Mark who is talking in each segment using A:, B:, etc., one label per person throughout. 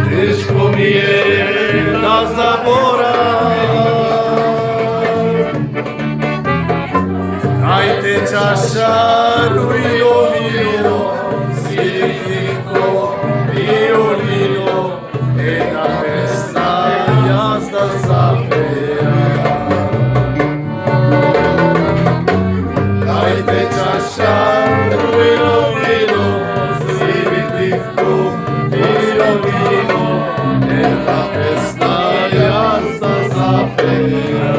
A: Teško mi je da zaboravim, dajte čašaru i ovino, siriko violino, jedna pesna jazda zapeja. Dajte čašaru i ovino, siriko violino, jedna pesna jazda zapeja.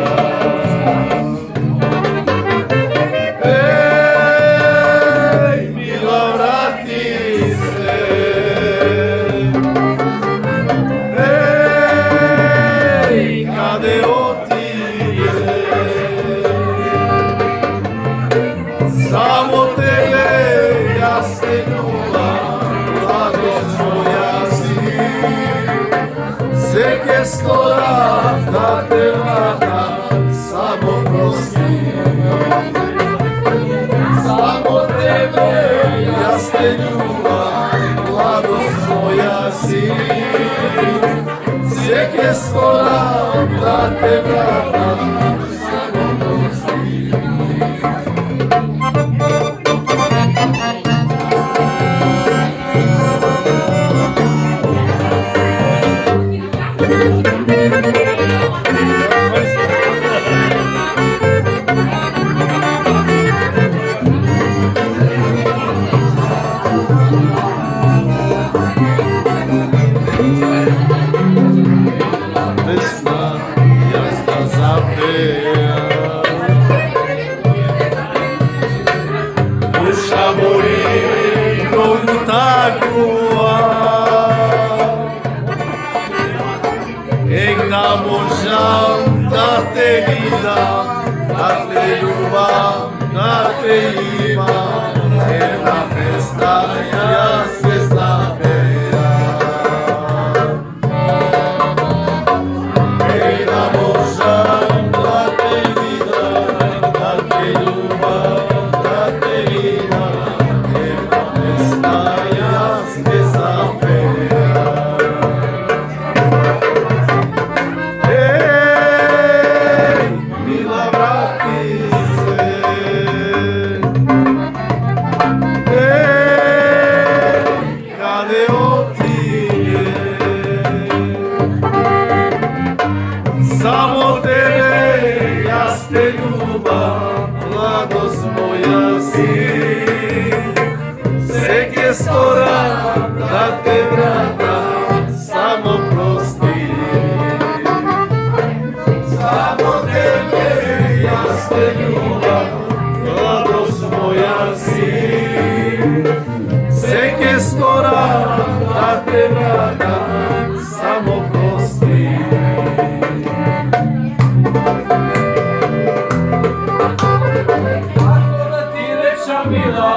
A: Ej, mila, vrati se. Ej, kade otide. Samo tebe ja stegnula, mladost moja si. Se che stora da te vrata, samo prosti. Samo tebe ja stegnula, mladost moja si. Se che stora da te vrata, samo prosti. Pesna jazda zapeja, duša boli nogu takva, ek da možam da te vidam, da te ljubam, da te imam, jedna pesna jazda zapeja. Samo tebe ja ste ljubam, mladost moja si. Se che stora da te vrata, samo prosti. Samo tebe ja ste ljubam, mladost moja si. Se che stora da te vrata, samo prosti.
B: Mila,